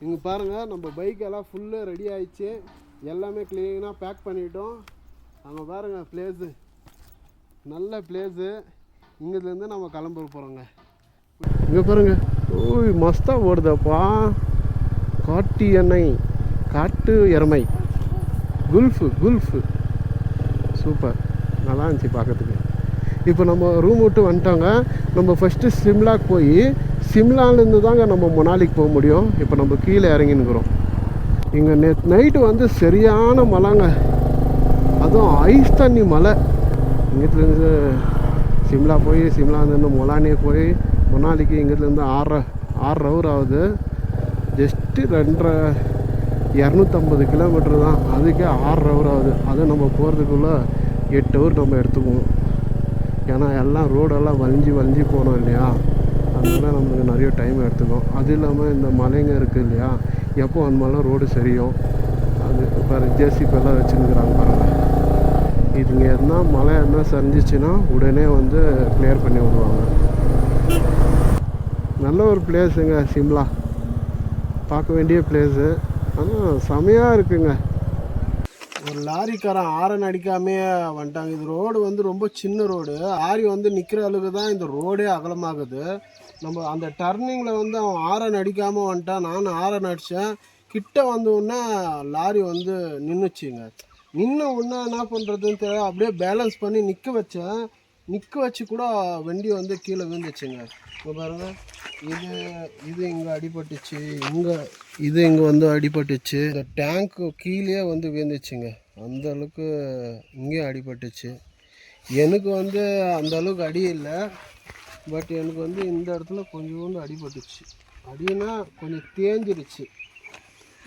இங்கே பாருங்கள், நம்ம பைக்கெல்லாம் ஃபுல்லு ரெடி ஆகிடுச்சு, எல்லாமே க்ளீனாக பேக் பண்ணிட்டோம். அங்கே பாருங்கள் பிளேஸு, நல்ல பிளேஸு. இங்கேருந்து நம்ம கிளம்ப போகிறோங்க. இங்கே பாருங்கள், ஓய் மஸ்தாக ஓடுதப்பா. காட்டு எண்ணெய், காட்டு எருமை, குல்ஃபு சூப்பர், நல்லா இருந்துச்சு பார்க்கறதுக்கு. இப்போ நம்ம ரூம் விட்டு வந்துட்டோங்க. நம்ம ஃபஸ்ட்டு சிம்லாக்கு போய் சிம்லாலேருந்து தாங்க நம்ம மொனாலிக்கு போக முடியும். இப்போ நம்ம கீழே இறங்கினுக்கிறோம். இங்கே நைட்டு வந்து சரியான மழைங்க, அதுவும் ஐஸ் தண்ணி மலை. இங்கேருந்து சிம்லா போய் சிம்லாலேருந்து மொலானியை போய் மொனாலிக்கு இங்கேருந்து 6 ஹவர் ஆகுது. ஜஸ்ட்டு 250 கிலோமீட்டர் தான், அதுக்கே 6 ஹவர் ஆகுது. அது நம்ம போகிறதுக்குள்ளே 8 ஹவர் நம்ம எடுத்துக்குவோம். ஏன்னா எல்லாம் ரோடெல்லாம் வளைஞ்சி போனோம் இல்லையா, அதனால நம்மளுக்கு நிறைய டைம் எடுத்துக்கும். அது இல்லாமல் இந்த மலைங்க இருக்குது இல்லையா, எப்போ அந்த மலை ரோடு சரியும். அது பாரு ஜேசிபெல்லாம் வச்சுருக்குறாங்க பாருங்கள். இதுங்க எதுனா மழை எதுனா சரிஞ்சிச்சுன்னா உடனே வந்து கிளியர் பண்ணி விடுவாங்க. நல்ல ஒரு பிளேஸுங்க சிம்லா, பார்க்க வேண்டிய பிளேஸு. ஆனால் செமையாக இருக்குங்க. ஒரு லாரிக்காரன் ஆரன் அடிக்காமே வந்துட்டாங்க. இது ரோடு வந்து ரொம்ப சின்ன ரோடு, ஆரி வந்து நிற்கிற அளவுக்கு தான் இந்த ரோடே அகலமாகுது. நம்ம அந்த டர்னிங்கில் வந்து அவன் ஆரன் அடிக்காமல் வந்துட்டான். நானும் ஆரன் அடித்தேன். கிட்ட வந்தோடனே லாரி வந்து நின்றுச்சுங்க. நின்று ஒன்றா என்ன பண்ணுறதுன்னு தெரியல, அப்படியே பேலன்ஸ் பண்ணி நிற்க வச்சு கூட வண்டி வந்து கீழே விழுந்துச்சுங்க. இப்போ பாருங்கள், இது இங்கே அடிபட்டுச்சு, இங்கே வந்து அடிபட்டுச்சு. இந்த டேங்க்கு கீழே வந்து விழுந்துச்சுங்க. அந்த அளவுக்கு இங்கே அடிபட்டுச்சு. எனக்கு வந்து அந்த அளவுக்கு அடி இல்லை, பட் எனக்கு வந்து இந்த இடத்துல கொஞ்சோண்டு அடிபட்டுச்சு. அடினா கொஞ்சம் தேஞ்சிருச்சு.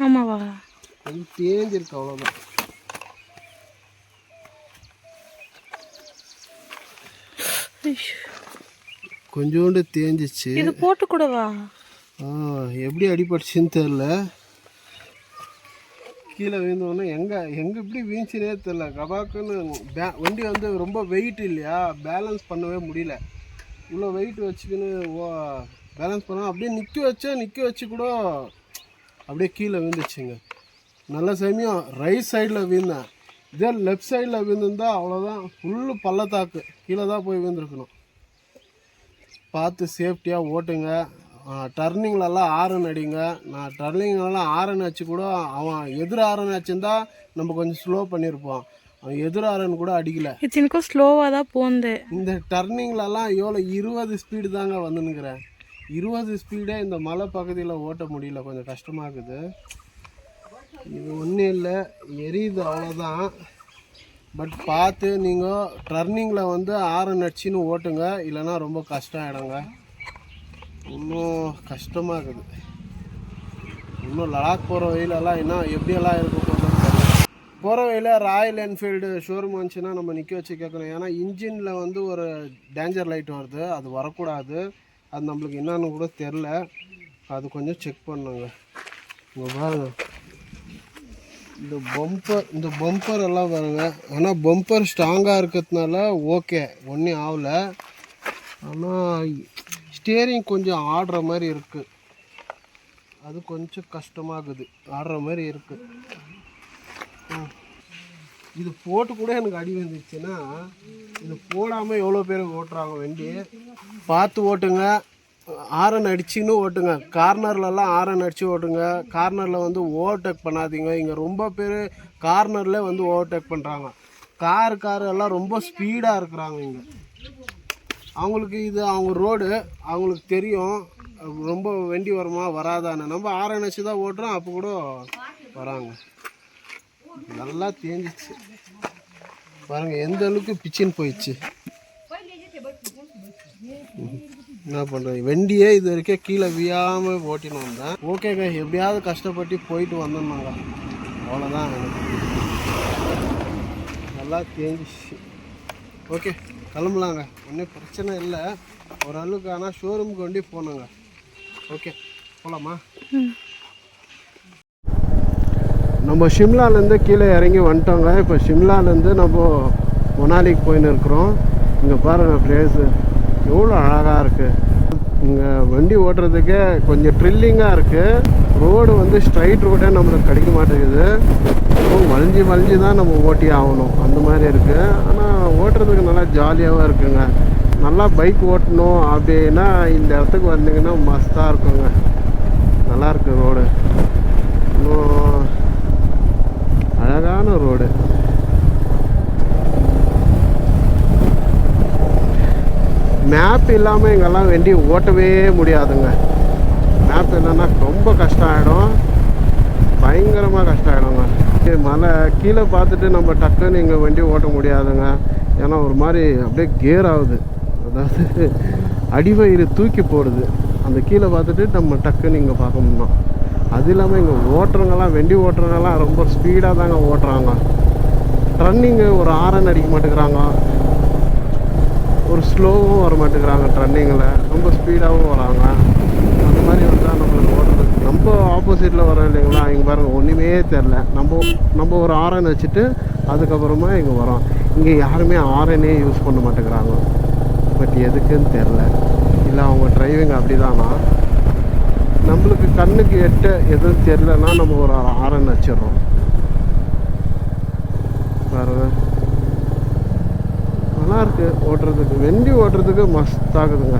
ஆமாவா? கொஞ்சம் தேஞ்சிருக்கு, அவ்வளோதான். கொஞ்சோண்டு தேஞ்சிச்சு. இது போட்டு கூடவா? எப்படி அடிபட்டுச்சுன்னு தெரில. கீழே விழுந்தோடனே எங்கே இப்படி வீழ்ச்சினே தெரில. கபாக்குன்னு வண்டி வந்து ரொம்ப வெயிட் இல்லையா, பேலன்ஸ் பண்ணவே முடியல. இவ்வளோ வெயிட் வச்சுக்கின்னு பேலன்ஸ் பண்ணால் அப்படியே நிற்க வச்சு கூட அப்படியே கீழே விழுந்துச்சுங்க. நல்ல சமயம் ரைட் சைடில் விழுந்தேன். இதே லெஃப்ட் சைடில் விழுந்துருந்தால் அவ்வளோதான், ஃபுல்லு பள்ளத்தாக்கு, கீழே தான் போய் விழுந்துருக்கணும். பார்த்து சேஃப்டியாக ஓட்டுங்க. டர்னிங்லலாம் ஆரன் அடிங்க. நான் டர்னிங்லலாம் ஆரன் அடிச்சு கூட அவன் எதிர் ஆரன் அடிச்சிருந்தா நம்ம கொஞ்சம் ஸ்லோ பண்ணியிருப்போம். அவன் எதிர் ஆரன் கூட அடிக்கலை. இதுக்கும் ஸ்லோவாக தான் போகுது. இந்த டர்னிங்லலாம் எவ்வளோ 20 ஸ்பீடு தாங்க வந்துன்னுக்கிறேன். 20 ஸ்பீடே இந்த மலை பகுதியில் ஓட்ட முடியல, கொஞ்சம் கஷ்டமாகுது. இது ஒன்றும் இல்லை, எரியுது அவ்வளோதான். பட் பார்த்து நீங்கள் டர்னிங்கில் வந்து ஆரன் அடிச்சின்னு ஓட்டுங்க, இல்லைன்னா ரொம்ப கஷ்டம் ஆகிடுங்க. இன்னும் கஷ்டமாகுது. இன்னும் லடாக் போகிற வழியிலலாம் இன்னும் எப்படியெல்லாம் இருக்க போகுதுன்னு போகிற வழியில் ராயல் என்ஃபீல்டு ஷோரூம் வந்துச்சுன்னா நம்ம நிற்க வச்சு கேட்கணும். ஏன்னா இன்ஜினில் வந்து ஒரு டேஞ்சர் லைட் வருது, அது வரக்கூடாது. அது நம்மளுக்கு என்னன்னு கூட தெரில, அது கொஞ்சம் செக் பண்ணுங்க. இங்கே பாருங்க, இந்த பம்பர் எல்லாம் பாருங்க. ஆனால் பம்பர் ஸ்ட்ராங்காக இருக்கிறதுனால ஓகே, ஒன்றும் ஆகலை. ஆனால் ஸ்டியரிங் கொஞ்சம் ஆடுற மாதிரி இருக்குது, அது கொஞ்சம் கஷ்டமாகுது, ஆடுற மாதிரி இருக்குது. இது போட்டு கூட எனக்கு அடி வந்துச்சுன்னா, இது போடாமல் எவ்வளோ பேர் ஓட்டுறாங்க வண்டி. பார்த்து ஓட்டுங்க, ஆரன் அடிச்சுன்னு ஓட்டுங்க. கார்னர்லலாம் ஆரன் அடித்து ஓட்டுங்க. கார்னரில் வந்து ஓவர்டேக் பண்ணாதீங்க. இங்கே ரொம்ப பேர் கார்னரில் வந்து ஓவர்டேக் பண்ணுறாங்க. கார் எல்லாம் ரொம்ப ஸ்பீடாக இருக்கிறாங்க இங்கே. அவங்களுக்கு இது அவங்க ரோடு, அவங்களுக்கு தெரியும் ரொம்ப வண்டி வருமா வராதான்னு. நம்ம ஆரன் அடிச்சு தான் ஓட்டுறோம், அப்போ கூட வராங்க. நல்லா தேஞ்சிச்சு பாருங்கள், எந்த அளவுக்கு பிச்சின்னு போயிடுச்சு. என்ன பண்ணுறது, வண்டியே இது வரைக்கும் கீழே விழாமல் ஓட்டின்னு வந்தேன். ஓகேங்க, எப்படியாவது கஷ்டப்பட்டு போயிட்டு வந்தோம்னாங்க, அவ்வளோதான். எனக்கு நல்லா தேஞ்சிச்சு. ஓகே, கிளம்பலாங்க, ஒன்றும் பிரச்சனை இல்லை ஓரளவுக்கு. ஆனால் ஷோரூமுக்கு வண்டி போனோங்க. ஓகே, போகலாமா? நம்ம ஷிம்லாலேருந்து கீழே இறங்கி வந்துட்டோங்க. இப்போ ஷிம்லாலேருந்து நம்ம மொனாலிக்கு போயின்னு இருக்கிறோம். இங்கே பாருங்கள் பிளேஸு எவ்வளோ அழகாக இருக்குது. இங்கே வண்டி ஓட்டுறதுக்கே கொஞ்சம் த்ரில்லிங்காக இருக்குது. ரோடு வந்து ஸ்ட்ரைட் ரோடே நம்மளுக்கு கிடைக்க மாட்டேங்குது. வளைஞ்சி வளைஞ்சி தான் நம்ம ஓட்டி ஆகணும், அந்த மாதிரி இருக்குது. ஆனால் ஓட்டுறதுக்கு நல்லா ஜாலியாகவும் இருக்குங்க. நல்லா பைக் ஓட்டணும் அப்படின்னா இந்த இடத்துக்கு வந்தீங்கன்னா மஸ்தாக இருக்குங்க. நல்லாயிருக்கு ரோடு, இன்னும் அழகான ரோடு. மேப் இல்லாமல் இங்கெல்லாம் வண்டி ஓட்டவே முடியாதுங்க. மேப் இல்லைன்னா ரொம்ப கஷ்டம் ஆகிடும், பயங்கரமாக கஷ்டம் ஆகிடுங்க. மலை கீழே பார்த்துட்டு நம்ம டக்குன்னு இங்கே வண்டி ஓட்ட முடியாதுங்க. ஏன்னா ஒரு மாதிரி அப்படியே கேர் ஆகுது, அதாவது அடிவயிறு தூக்கி போடுது. அந்த கீழே பார்த்துட்டு நம்ம டக்குன்னு இங்கே பார்க்கணும்னா. அது இல்லாமல் இங்கே ஓட்டுறவங்கலாம், வண்டி ஓட்டுறவங்கலாம் ரொம்ப ஸ்பீடாக தாங்க ஓட்டுறாங்க. ரன்னிங்கு ஒரு ஆரன் அடிக்க மாட்டேங்கிறாங்க, ஒரு ஸ்லோவும் வர மாட்டேங்கிறாங்க. ரன்னிங்கில் ரொம்ப ஸ்பீடாகவும் வராங்க. அந்த மாதிரி வந்தால் நம்மளுக்கு ஓட்டுறது, நம்ம ஆப்போசிட்டில் வரோம் இல்லைங்களா, இங்கே பாருங்கள் ஒன்றுமே தெரில. நம்ம ஒரு ஆரன் வச்சுட்டு அதுக்கப்புறமா இங்கே வரோம். இங்கே யாருமே ஆரனே யூஸ் பண்ண மாட்டேங்கிறாங்க. பட் எதுக்குன்னு தெரில. இல்லை அவங்க டிரைவிங் அப்படி தானா, நம்மளுக்கு கண்ணுக்கு எட்ட எதுவும் தெரிலன்னா நம்ம ஒரு ஆரன் வச்சிடுறோம். பாருங்க, நல்லாயிருக்கு ஓட்டுறதுக்கு, வண்டி ஓட்டுறதுக்கு மஸ்தாகுதுங்க.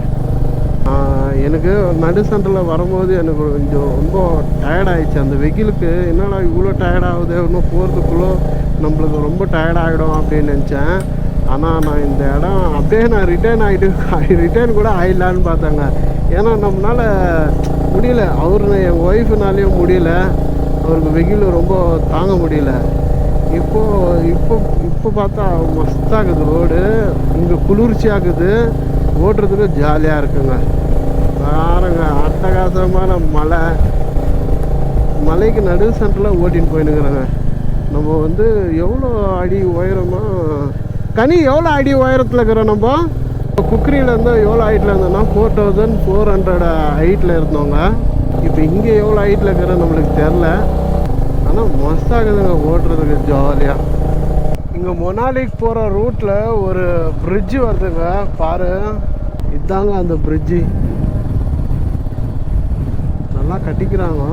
எனக்கு நடு சென்டரில் வரும்போது எனக்கு கொஞ்சம் ரொம்ப டயர்டாகிடுச்சு. அந்த வெயிலுக்கு என்னடா இவ்வளோ டயர்டாகுது, இன்னும் போகிறதுக்குள்ளே நம்மளுக்கு ரொம்ப டயர்டாகிடும் அப்படின்னு நினச்சேன். ஆனால் நான் இந்த இடம் அப்படியே நான் ரிட்டர்ன் கூட ஆயிடலான்னு பார்த்தேங்க. ஏன்னா நம்மளால் முடியல, எங்கள் ஒய்ஃபுனாலேயும் முடியல, அவருக்கு வெயில் ரொம்ப தாங்க முடியல. இப்போ பார்த்தா மஸ்தாகுது ரோடு, இங்கே குளிர்ச்சியாகுது, ஓட்டுறதுக்கு ஜாலியாக இருக்குங்க. பாருங்க, அட்டகாசமான மலைக்கு நடு சென்டரில் ஓட்டின்னு போயினுங்கிறாங்க. நம்ம வந்து எவ்வளோ அடி உயரமா, கனி எவ்வளோ அடி உயரத்தில் இருக்கிறோம் நம்ம. குக்கரியிலேருந்து எவ்வளோ ஹைட்டில் இருந்தோம்னா 4400 ஹைட்டில் இருந்தோங்க. இப்போ இங்கே எவ்வளோ ஹைட்டில் இருக்கிறோம் நம்மளுக்கு தெரில. ஆனால் மஸ்தாகுதுங்க ஓட்டுறதுக்கு ஜாலியாக. இங்கே மொனாலிக்கு போகிற ரூட்டில் ஒரு பிரிட்ஜு வருதுங்க, பாரு. இதாங்க அந்த பிரிட்ஜு, நல்லா கட்டிக்கிறாங்க.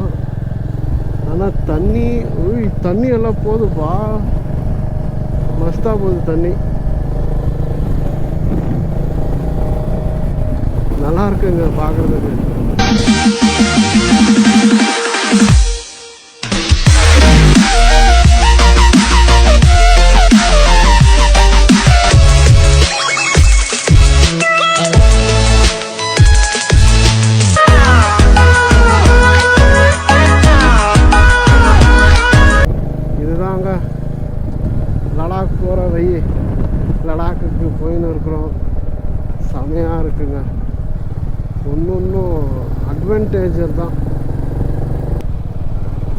ஆனால் தண்ணி எல்லாம் போகுதுப்பா, மஸ்தாக போகுது தண்ணி. நல்லா இருக்குங்க பார்க்குறதுக்கு. லடாக் போகிற வழி, லடாக்குக்கு போயின்னு இருக்கிறோம். செமையாக இருக்குங்க. ஒன்றும் அட்வான்டேஜர் தான்.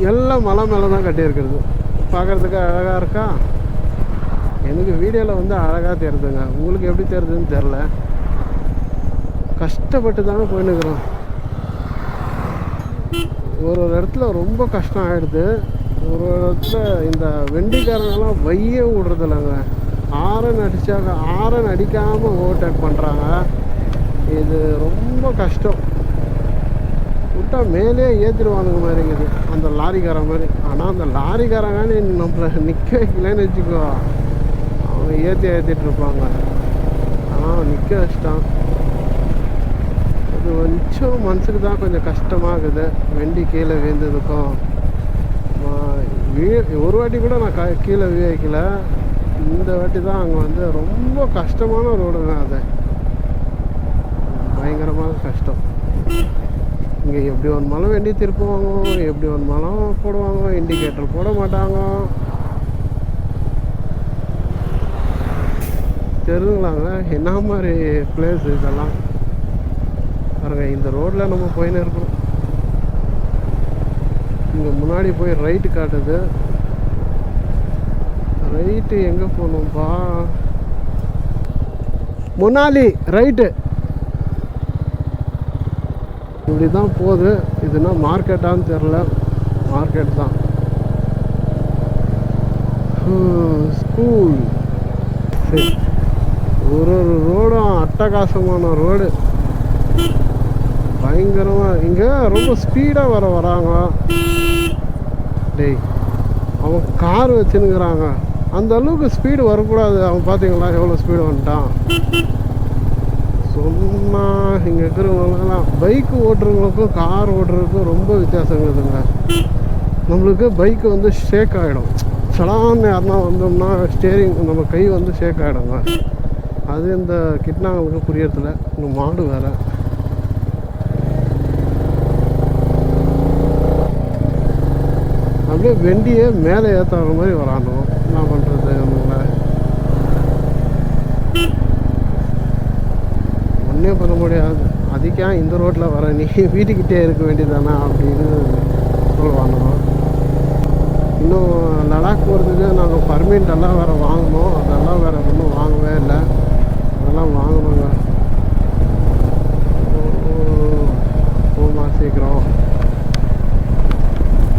எல்லாம் மலை மேலே தான் கட்டியிருக்கிறது. பார்க்குறதுக்கு அழகாக இருக்கா. எனக்கு வீடியோவில் வந்து அழகாக தெரியுதுங்க, உங்களுக்கு எப்படி தெரியுதுன்னு தெரில. கஷ்டப்பட்டு தானே போயின்னு இருக்கிறோம். ஒரு இடத்துல ரொம்ப கஷ்டம் ஆகிடுது. ஒரு இடத்துல இந்த வண்டிக்காரங்கெல்லாம் வையே விடுறதில்லைங்க. ஆரன் அடிக்காமல் ஓவர்டேக் பண்ணுறாங்க. இது ரொம்ப கஷ்டம். விட்டால் மேலே ஏற்றிடுவானுங்க மாதிரிங்குது அந்த லாரிக்காரன் மாதிரி. ஆனால் அந்த லாரிக்காரங்க நம்மளை நிற்க வைக்கலன்னு வச்சுக்கோ, அவங்க ஏற்றிட்டுருப்பாங்க. ஆனால் நிற்க வச்சிட்டான். அது கொஞ்சம் மனசுக்கு தான் கொஞ்சம் கஷ்டமாகுது. வண்டி கீழே விழுந்ததுக்கும். ஒரு வாட்டி கூட நான் கீழே வைக்கல, இந்த வாட்டி தான் அங்கே வந்து ரொம்ப கஷ்டமான ரோடுங்க. அது பயங்கரமான கஷ்டம். இங்கே எப்படி ஒரு மலம் வண்டி திருப்புவாங்க, எப்படி ஒரு மலம் போடுவாங்க, இண்டிகேட்டர் போட மாட்டாங்க. தெரிஞ்சுங்களாங்க என்ன மாதிரி பிளேஸ் இதெல்லாம். பாருங்க, இந்த ரோட்டில் நம்ம போயின்னு இருக்கிறோம். இங்கே முன்னாடி போய் ரைட்டு காட்டுது. ரைட்டு எங்கே போகணும்ப்பா? மொனாலி ரைட்டு. இப்படி தான் போகுது. இதுனா மார்க்கெட்டான்னு தெரில, மார்க்கெட் தான். ஸ்கூல். சரி, ஒரு ரோடும் அட்டகாசமான ரோடு. பயங்கரமாக இங்கே ரொம்ப ஸ்பீடாக வராங்க. டேய் அவன் கார் வச்சுன்னுக்குறாங்க, அந்த அளவுக்கு ஸ்பீடு வரக்கூடாது. அவன் பார்த்தீங்களா எவ்வளோ ஸ்பீடு வந்துட்டான். சொன்னால் இங்கே இருக்கிறவங்களுக்கெல்லாம் பைக்கு ஓட்டுறவங்களுக்கும் கார் ஓட்டுறதுக்கும் ரொம்ப வித்தியாசம் இருக்குதுங்க. நம்மளுக்கு பைக்கு வந்து ஷேக் ஆகிடும், சடான்னு யாருனா வந்தோம்னா ஸ்டேரிங் நம்ம கை வந்து ஷேக் ஆகிடுங்க. அது இந்த கிட்னாங்களுக்கு புரியறதில்ல. இந்த மாடு வேறு அப்படியே வெண்டியே மேலே ஏற்றாத மாதிரி வரானோ, என்ன பண்ணுறது நம்மள ஒன்றே பண்ண முடியாது. அதுக்கே இந்த ரோட்டில் வர, நீ வீட்டுக்கிட்டே இருக்க வேண்டியதானா அப்படின்னு சொல்லுவானோ. இன்னும் லடாக் போகிறதுக்கு நாங்கள் பர்மிட் எல்லாம் வேறு வாங்கினோம், அதெல்லாம் வேறு ஒன்றும் வாங்கவே இல்லை. அதெல்லாம் வாங்கணுங்க.